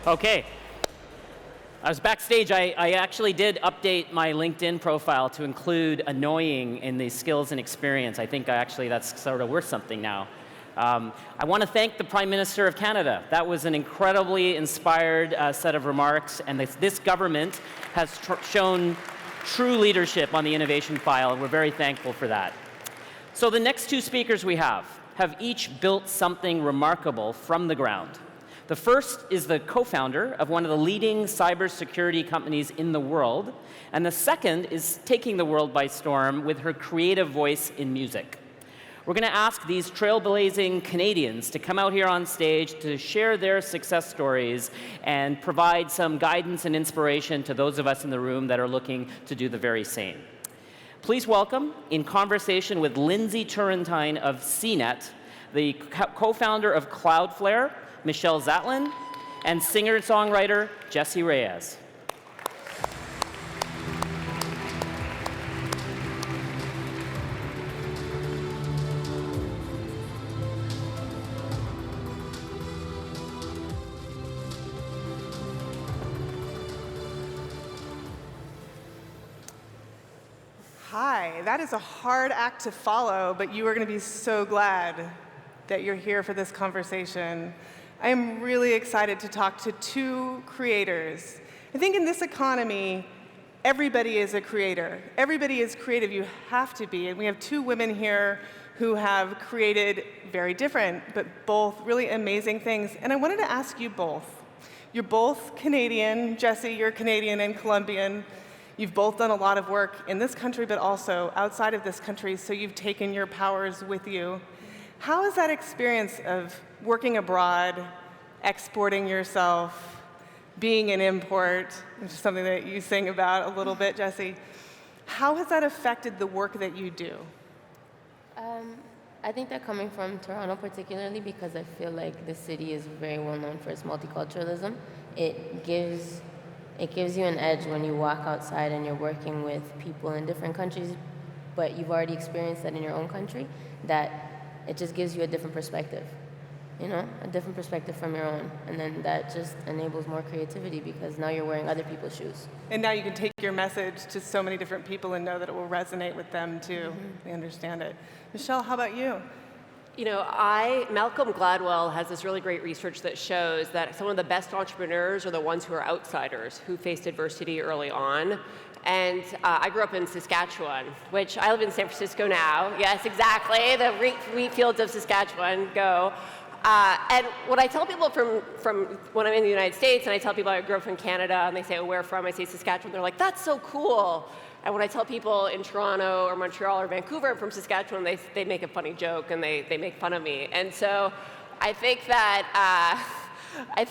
Okay. I was backstage. I actually did update my LinkedIn profile to include annoying in the skills and experience. I think that's sort of worth something now. I want to thank the Prime Minister of Canada. That was an incredibly inspired set of remarks, and this government has shown true leadership on the innovation file, and we're very thankful for that. So the next two speakers we have each built something remarkable from the ground. The first is the co-founder of one of the leading cybersecurity companies in the world, and the second is taking the world by storm with her creative voice in music. We're going to ask these trailblazing Canadians to come out here on stage to share their success stories and provide some guidance and inspiration to those of us in the room that are looking to do the very same. Please welcome, in conversation with Lindsey Turrentine of CNET, the co-founder of Cloudflare, Michelle Zatlyn, and singer-songwriter Jessie Reyez. Hi, that is a hard act to follow, but you are going to be so glad that you're here for this conversation. I am really excited to talk to two creators. I think in this economy, everybody is a creator. Everybody is creative. You have to be. And we have two women here who have created very different, but both really amazing things. And I wanted to ask you both. You're both Canadian. Jessie, you're Canadian and Colombian. You've both done a lot of work in this country, but also outside of this country, so you've taken your powers with you. How is that experience of working abroad, exporting yourself, being an import, which is something that you sing about a little bit, Jessie, how has that affected the work that you do? I think that coming from Toronto particularly, because I feel like the city is very well known for its multiculturalism, it gives you an edge when you walk outside and you're working with people in different countries, but you've already experienced that in your own country, that it just gives you a different perspective, a different perspective from your own. And then that just enables more creativity because now you're wearing other people's shoes. And now you can take your message to so many different people and know that it will resonate with them too. Mm-hmm. They understand it. Michelle, how about you? Malcolm Gladwell has this really great research that shows that some of the best entrepreneurs are the ones who are outsiders, who faced adversity early on. And I grew up in Saskatchewan, which I live in San Francisco now. Yes, exactly, the wheat fields of Saskatchewan, go. And when I tell people from when I'm in the United States, and I tell people I grew up in Canada, and they say, oh, where from? I say Saskatchewan, they're like, that's so cool. And when I tell people in Toronto or Montreal or Vancouver I'm from Saskatchewan, they make a funny joke and they make fun of me. And so I think that I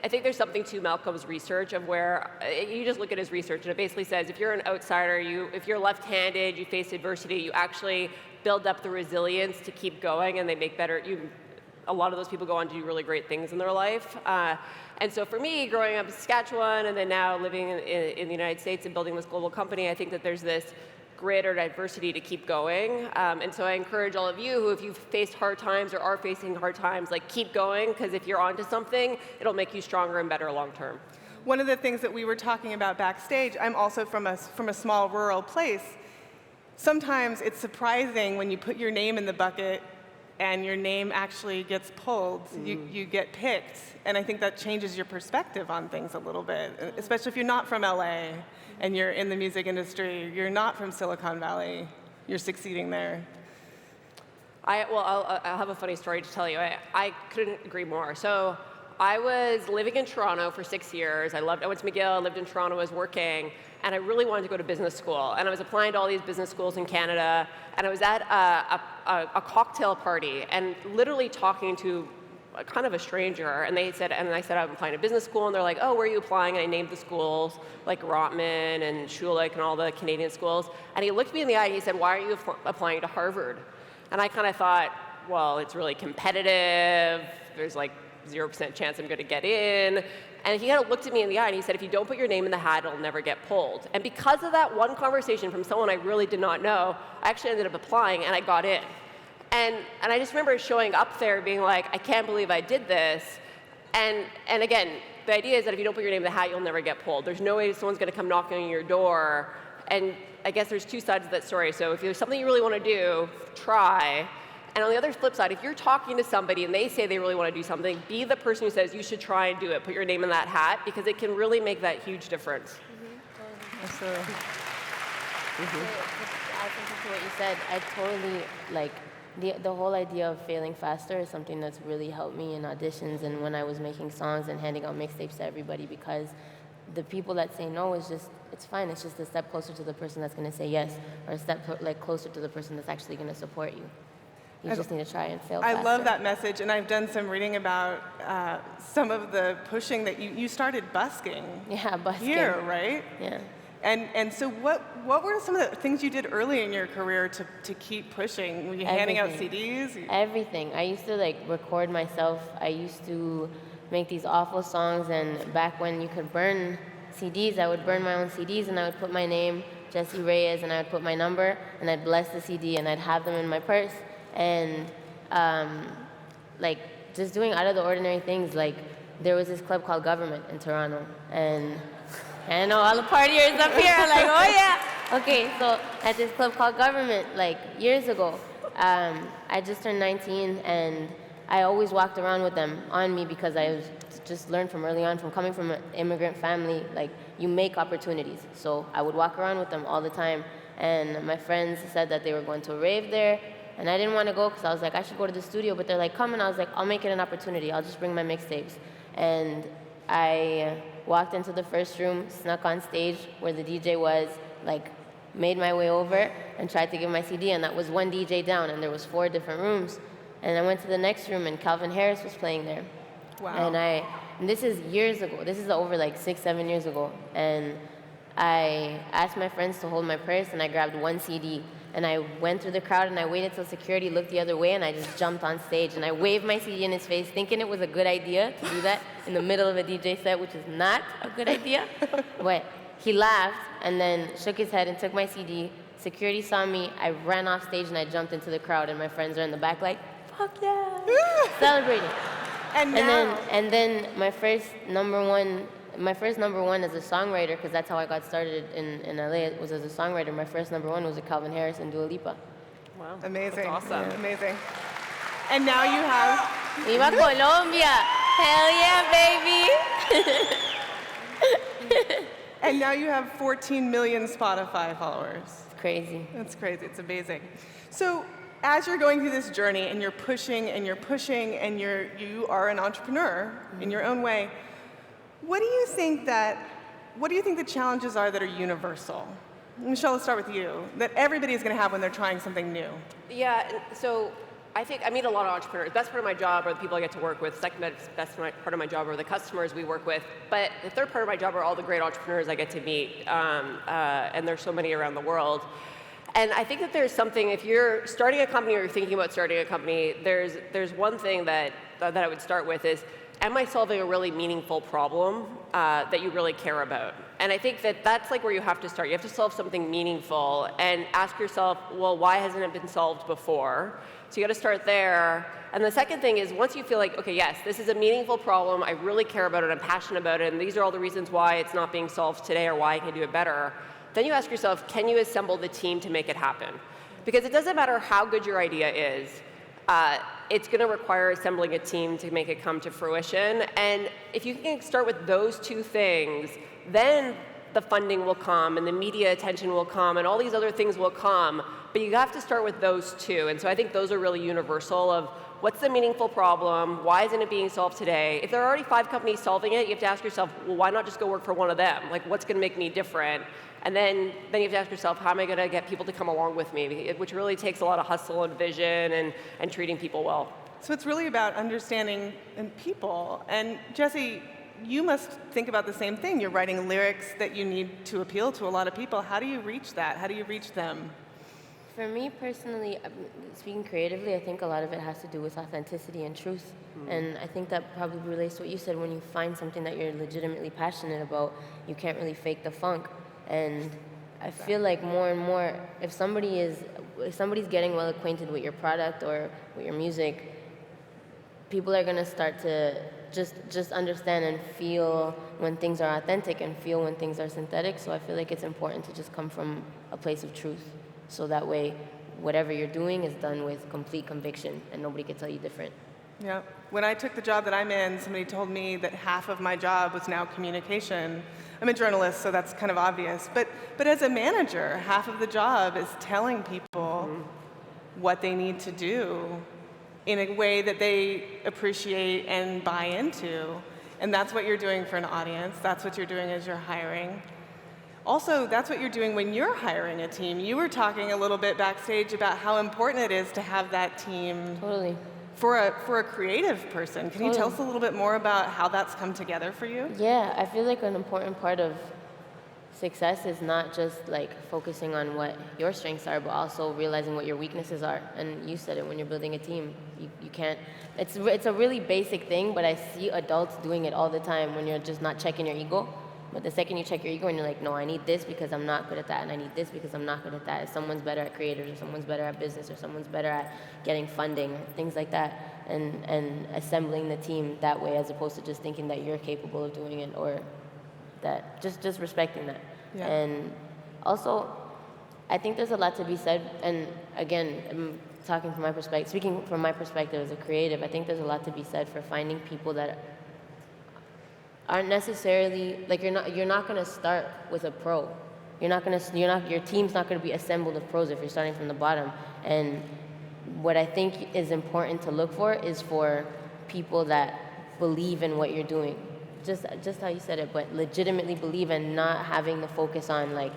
think there's something to Malcolm's research of where you just look at his research and it basically says if you're an outsider, if you're left-handed, you face adversity, you actually build up the resilience to keep going, and they make better. A lot of those people go on to do really great things in their life. And so for me, growing up in Saskatchewan and then now living in the United States and building this global company, I think that there's this grit or diversity to keep going. And so I encourage all of you who, if you've faced hard times or are facing hard times, keep going, because if you're onto something, it'll make you stronger and better long term. One of the things that we were talking about backstage, I'm also from a small rural place. Sometimes it's surprising when you put your name in the bucket and your name actually gets pulled, you get picked. And I think that changes your perspective on things a little bit, especially if you're not from LA and you're in the music industry, you're not from Silicon Valley, you're succeeding there. I'll have a funny story to tell you. I couldn't agree more. So I was living in Toronto for 6 years. I went to McGill, lived in Toronto, was working, and I really wanted to go to business school. And I was applying to all these business schools in Canada, and I was at a cocktail party and literally talking to kind of a stranger, and I said I'm applying to business school, and they're like, oh, where are you applying? And I named the schools, like Rotman and Schulich and all the Canadian schools. And he looked me in the eye and he said, why are you applying to Harvard? And I kind of thought, well, it's really competitive. There's 0% chance I'm going to get in. And he kind of looked at me in the eye and he said, if you don't put your name in the hat, it'll never get pulled. And because of that one conversation from someone I really did not know, I actually ended up applying and I got in. And I just remember showing up there being like, I can't believe I did this. And again, the idea is that if you don't put your name in the hat, you'll never get pulled. There's no way someone's going to come knocking on your door. And I guess there's two sides of that story. So if there's something you really want to do, try. And on the other flip side, if you're talking to somebody and they say they really want to do something, be the person who says you should try and do it. Put your name in that hat, because it can really make that huge difference. Absolutely. I think to what you said, I totally, like, the whole idea of failing faster is something that's really helped me in auditions and when I was making songs and handing out mixtapes to everybody, because the people that say no is just, it's fine. It's just a step closer to the person that's going to say yes, or a step closer to the person that's actually going to support you. You just need to try and fail faster. I love that message, and I've done some reading about some of the pushing that you started busking. Yeah, busking. Here, right? Yeah. And so what were some of the things you did early in your career to keep pushing? Were you handing out CDs? Everything. I used to record myself. I used to make these awful songs, and back when you could burn CDs, I would burn my own CDs and I would put my name, Jessie Reyez, and I would put my number and I'd bless the CD and I'd have them in my purse. And just doing out of the ordinary things, like there was this club called Government in Toronto, and I know all the partiers up here are like, oh yeah. Okay, so at this club called Government, years ago, I just turned 19, and I always walked around with them on me because I was just learned from early on, from coming from an immigrant family, you make opportunities. So I would walk around with them all the time, and my friends said that they were going to a rave there, and I didn't want to go because I was like, I should go to the studio, but they're like, come, and I was like, I'll make it an opportunity. I'll just bring my mixtapes. And I walked into the first room, snuck on stage where the DJ was, made my way over and tried to give my CD, and that was one DJ down, and there was 4 different rooms. And I went to the next room, and Calvin Harris was playing there. Wow. And this is years ago. This is over 6-7 years ago. And I asked my friends to hold my purse, and I grabbed one CD. And I went through the crowd, and I waited till security looked the other way, and I just jumped on stage. And I waved my CD in his face, thinking it was a good idea to do that in the middle of a DJ set, which is not a good idea. But he laughed, and then shook his head and took my CD. Security saw me. I ran off stage, and I jumped into the crowd, and my friends are in the back like, fuck yeah, celebrating. And then my first number one as a songwriter, because that's how I got started in LA, was as a songwriter. My first number one was with Calvin Harris and Dua Lipa. Wow. Amazing. That's awesome. Yeah. Amazing. And now you have... Viva Colombia! Hell yeah, baby! And now you have 14 million Spotify followers. It's crazy. That's crazy. It's amazing. So as you're going through this journey and you're pushing and you are an entrepreneur in your own way, what do you think the challenges are that are universal? Michelle, let's start with you, that everybody is going to have when they're trying something new. Yeah, so I think I meet a lot of entrepreneurs. Best part of my job are the people I get to work with. Second best part of my job are the customers we work with. But the third part of my job are all the great entrepreneurs I get to meet. And there's so many around the world. And I think that there's something, if you're starting a company or you're thinking about starting a company, there's one thing that I would start with is, am I solving a really meaningful problem that you really care about? And I think that that's where you have to start. You have to solve something meaningful and ask yourself, well, why hasn't it been solved before? So you got to start there. And the second thing is, once you feel like, okay, yes, this is a meaningful problem, I really care about it, I'm passionate about it, and these are all the reasons why it's not being solved today or why I can do it better, then you ask yourself, can you assemble the team to make it happen? Because it doesn't matter how good your idea is, it's going to require assembling a team to make it come to fruition. And if you can start with those two things, then the funding will come and the media attention will come and all these other things will come. But you have to start with those two. And so I think those are really universal of what's the meaningful problem? Why isn't it being solved today? If there are already 5 companies solving it, you have to ask yourself, well, why not just go work for one of them? What's going to make me different? And then you have to ask yourself, how am I going to get people to come along with me? Which really takes a lot of hustle and vision and treating people well. So it's really about understanding people. And Jessie, you must think about the same thing. You're writing lyrics that you need to appeal to a lot of people. How do you reach that? How do you reach them? For me personally, speaking creatively, I think a lot of it has to do with authenticity and truth. And I think that probably relates to what you said. When you find something that you're legitimately passionate about, you can't really fake the funk. And I feel like more and more, if somebody's getting well acquainted with your product or with your music, people are gonna start to just understand and feel when things are authentic and feel when things are synthetic. So I feel like it's important to just come from a place of truth. So that way, whatever you're doing is done with complete conviction and nobody can tell you different. Yeah. When I took the job that I'm in, somebody told me that half of my job was now communication. I'm a journalist, so that's kind of obvious. But as a manager, half of the job is telling people what they need to do in a way that they appreciate and buy into. And that's what you're doing for an audience. That's what you're doing as you're hiring. Also, that's what you're doing when you're hiring a team. You were talking a little bit backstage about how important it is to have that team. Totally. For a creative person. Can you tell us a little bit more about how that's come together for you? Yeah, I feel like an important part of success is not just like focusing on what your strengths are, but also realizing what your weaknesses are. And you said it, when you're building a team, you can't, it's a really basic thing, but I see adults doing it all the time when you're just not checking your ego. But the second you check your ego and you're like, no, I need this because I'm not good at that, and I need this because I'm not good at that. If someone's better at creators, or someone's better at business, or someone's better at getting funding, or things like that, and assembling the team that way, as opposed to just thinking that you're capable of doing it, or that just respecting that. Yeah. And also, I think there's a lot to be said. And again, I'm talking from my perspective, speaking from my perspective as a creative, I think there's a lot to be said for finding people that aren't necessarily like you're not going to start with a pro. Your team's not going to be assembled of pros if you're starting from the bottom. And what I think is important to look for is for people that believe in what you're doing. Just how you said it, but legitimately believe, and not having the focus on like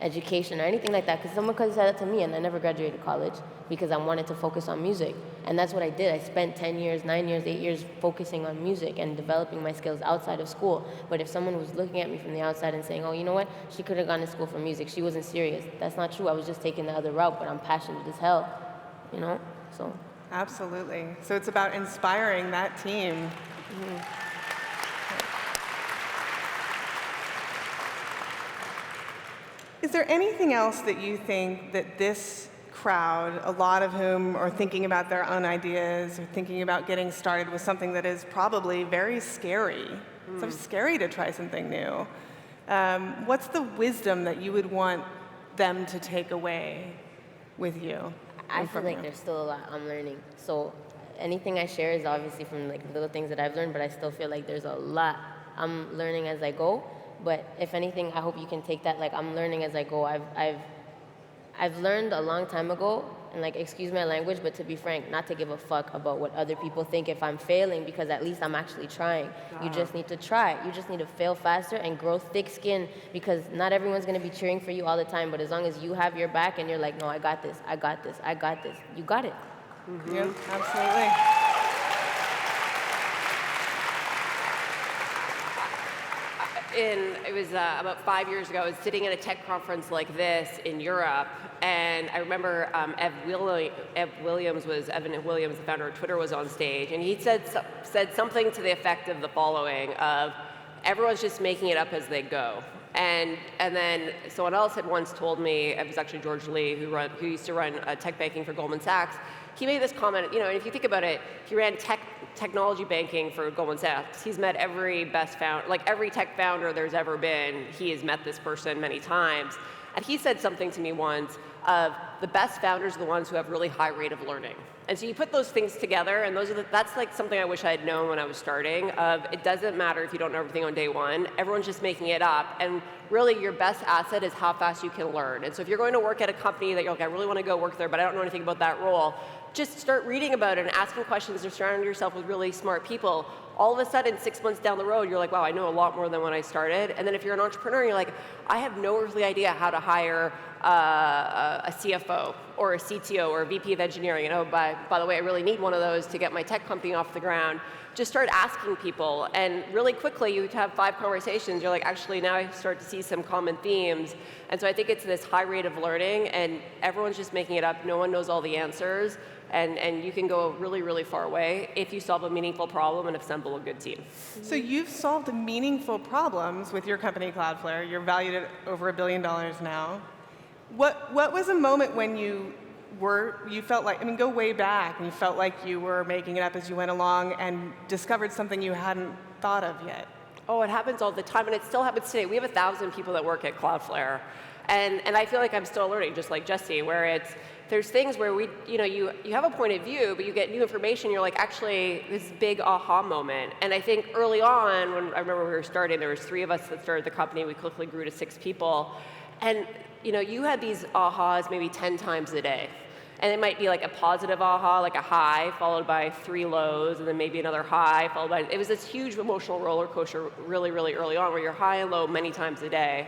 education or anything like that. Because someone could have said that to me, and I never graduated college because I wanted to focus on music. And that's what I did. I spent 10 years, 9 years, 8 years focusing on music and developing my skills outside of school. But if someone was looking at me from the outside and saying, oh, you know what, she could have gone to school for music, she wasn't serious. That's not true. I was just taking the other route, but I'm passionate as hell, you know? So. Absolutely. So it's about inspiring that team. Mm-hmm. Is there anything else that you think that this crowd, a lot of whom are thinking about their own ideas or thinking about getting started with something that is probably very scary? It's so scary to try something new. What's the wisdom that you would want them to take away with you? I feel like there's still a lot I'm learning. So anything I share is obviously from like little things that I've learned, but I still feel like there's a lot I'm learning as I go. But if anything, I hope you can take that, like, I'm learning as I go. I've learned a long time ago, and like, excuse my language, but to be frank, not to give a fuck about what other people think if I'm failing, because at least I'm actually trying. You just need to try. You just need to fail faster and grow thick skin, because not everyone's gonna be cheering for you all the time, but as long as you have your back and you're like, no, I got this, I got this, I got this, you got it. Mm-hmm. Yep, absolutely. It was about 5 years ago. I was sitting at a tech conference like this in Europe, and I remember Evan Williams, the founder of Twitter, was on stage, and he said something to the effect of the following: of everyone's just making it up as they go. And then someone else had once told me, it was actually George Lee, who used to run tech banking for Goldman Sachs. He made this comment, and if you think about it, he ran technology banking for Goldman Sachs. He's met every every tech founder there's ever been, he has met this person many times. And he said something to me once of, the best founders are the ones who have really high rate of learning. And so you put those things together, and that's like something I wish I had known when I was starting, of it doesn't matter if you don't know everything on day one, everyone's just making it up, and really your best asset is how fast you can learn. And so if you're going to work at a company that you're like, I really want to go work there, but I don't know anything about that role, just start reading about it and asking questions and surrounding yourself with really smart people. All of a sudden, 6 months down the road, you're like, wow, I know a lot more than when I started. And then if you're an entrepreneur, you're like, I have no earthly idea how to hire a CFO or a CTO or a VP of engineering, and oh, by the way, I really need one of those to get my tech company off the ground. Just start asking people, and really quickly you have 5 conversations. You're like, actually, now I start to see some common themes. And so I think it's this high rate of learning, and everyone's just making it up. No one knows all the answers, and you can go really, really far away if you solve a meaningful problem and assemble a good team. So you've solved meaningful problems with your company, Cloudflare. You're valued at over $1 billion now. What was a moment when you felt like, I mean, go way back, and you felt like you were making it up as you went along and discovered something you hadn't thought of yet? Oh, it happens all the time, and it still happens today. We have 1,000 people that work at Cloudflare, and I feel like I'm still learning, just like Jessie, where there's things where you have a point of view, but you get new information, you're like, actually, this big aha moment. And I think early on, when I remember we were starting, there was 3 of us that started the company, we quickly grew to 6 people, and you had these ahas maybe 10 times a day. And it might be like a positive aha, like a high, followed by 3 lows, and then maybe another high, followed by, it was this huge emotional roller coaster really, really early on, where you're high and low many times a day.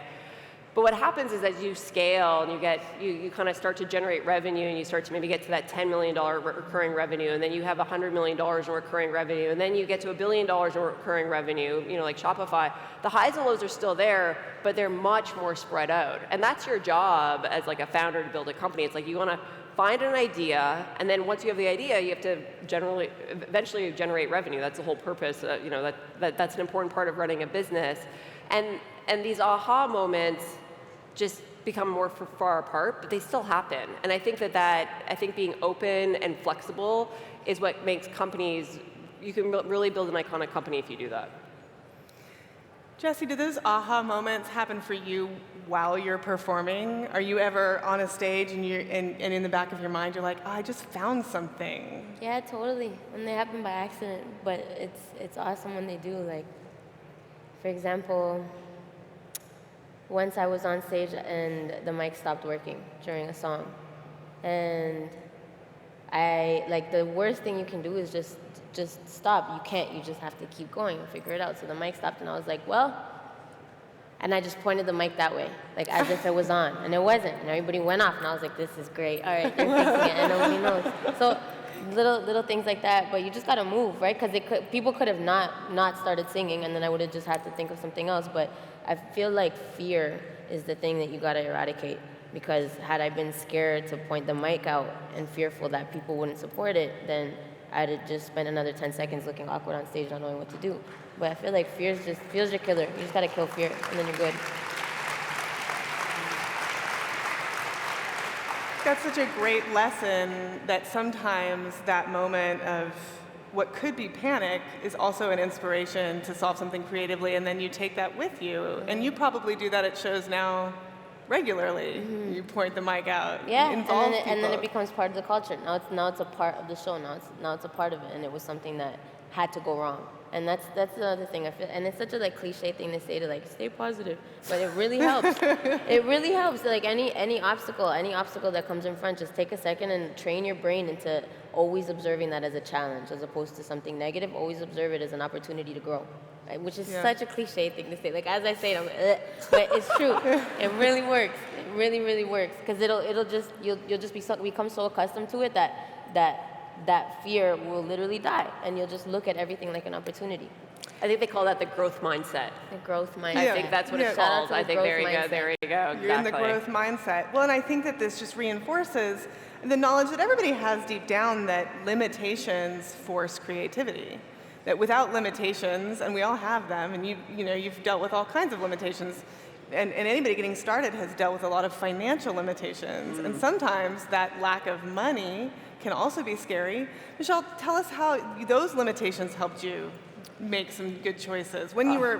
But what happens is as you scale and you kind of start to generate revenue, and you start to maybe get to that $10 million recurring revenue, and then you have $100 million in recurring revenue, and then you get to $1 billion in recurring revenue, like Shopify, the highs and lows are still there, but they're much more spread out. And that's your job as like a founder to build a company. It's like you want to find an idea, and then once you have the idea, you have to eventually generate revenue. That's the whole purpose. That's an important part of running a business. And these aha moments just become more far apart, but they still happen. And I think I think being open and flexible is what makes companies, you can really build an iconic company if you do that. Jessie, do those aha moments happen for you while you're performing? Are you ever on a stage and in the back of your mind you're like, oh, I just found something? Yeah, totally. And they happen by accident, but it's awesome when they do. Like, for example, once I was on stage and the mic stopped working during a song. And the worst thing you can do is just stop. You can't, you just have to keep going and figure it out. So the mic stopped, and I was like, well, and I just pointed the mic that way, like as if it was on, and it wasn't. And everybody went off, and I was like, this is great. All right, they're fixing it, and nobody knows. So little things like that, but you just gotta move, right? Because people could have not started singing, and then I would have just had to think of something else. But I feel like fear is the thing that you gotta eradicate, because had I been scared to point the mic out and fearful that people wouldn't support it, then I'd have just spent another 10 seconds looking awkward on stage, not knowing what to do. But I feel like fear's your killer. You just gotta kill fear, and then you're good. That's such a great lesson that sometimes that moment of what could be panic is also an inspiration to solve something creatively, and then you take that with you. And you probably do that at shows now regularly. Mm-hmm. You point the mic out. Yeah, and then it becomes part of the culture. Now it's a part of the show. Now it's a part of it, and it was something that had to go wrong. And that's the other thing I feel, and it's such a cliche thing to say to stay positive, but it really helps. It really helps. Like any obstacle that comes in front, just take a second and train your brain into always observing that as a challenge, as opposed to something negative. Always observe it as an opportunity to grow, right? Which is such a cliche thing to say. Like as I say it, but it's true. It really works. It really, really works, because you'll just become so accustomed to it that fear will literally die, and you'll just look at everything like an opportunity. I think they call that the growth mindset. The growth mindset. I think that's what it's called. I think there you go. Exactly. You're in the growth mindset. Well, and I think that this just reinforces the knowledge that everybody has deep down that limitations force creativity. That without limitations, and we all have them, and you've dealt with all kinds of limitations, and anybody getting started has dealt with a lot of financial limitations, and sometimes that lack of money can also be scary. Michelle, tell us how those limitations helped you make some good choices when you were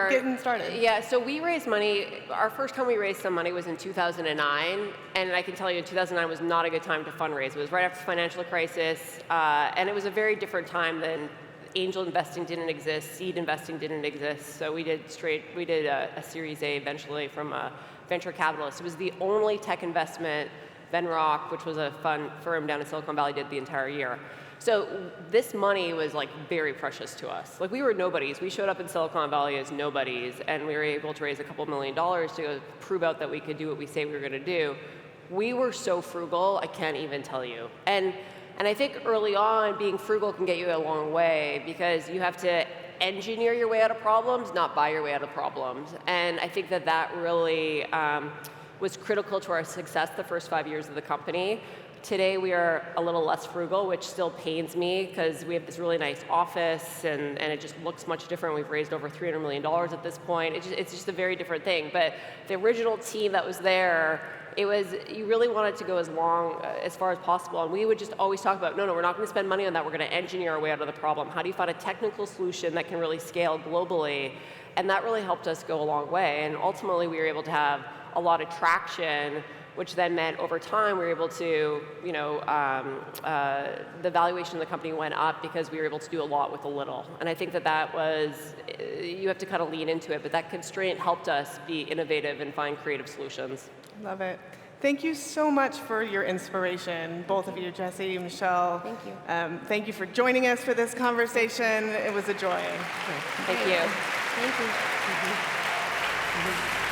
getting started. Yeah, so we raised money. Our first time we raised some money was in 2009, and I can tell you 2009 was not a good time to fundraise. It was right after the financial crisis, and it was a very different time than angel investing didn't exist, seed investing didn't exist, so we did a Series A eventually from a venture capitalist. It was the only tech investment Venrock, which was a fun firm down in Silicon Valley, did the entire year. So this money was like very precious to us. Like we were nobodies. We showed up in Silicon Valley as nobodies, and we were able to raise a couple $1 million to prove out that we could do what we say we were going to do. We were so frugal, I can't even tell you. And I think early on, being frugal can get you a long way because you have to engineer your way out of problems, not buy your way out of problems. And I think that that really was critical to our success the first 5 years of the company. Today we are a little less frugal, which still pains me because we have this really nice office and it just looks much different. We've raised over $300 million at this point. It's just a very different thing. But the original team that was there, it was, you really wanted to go as far as possible. And we would just always talk about, no, we're not going to spend money on that. We're going to engineer our way out of the problem. How do you find a technical solution that can really scale globally? And that really helped us go a long way. And ultimately, we were able to have a lot of traction, which then meant over time we were able to, the valuation of the company went up because we were able to do a lot with a little. And I think that was, you have to kind of lean into it, but that constraint helped us be innovative and find creative solutions. Love it. Thank you so much for your inspiration, both of you, Jessie, Michelle. Thank you. Thank you for joining us for this conversation. It was a joy. Thank you. Thank you.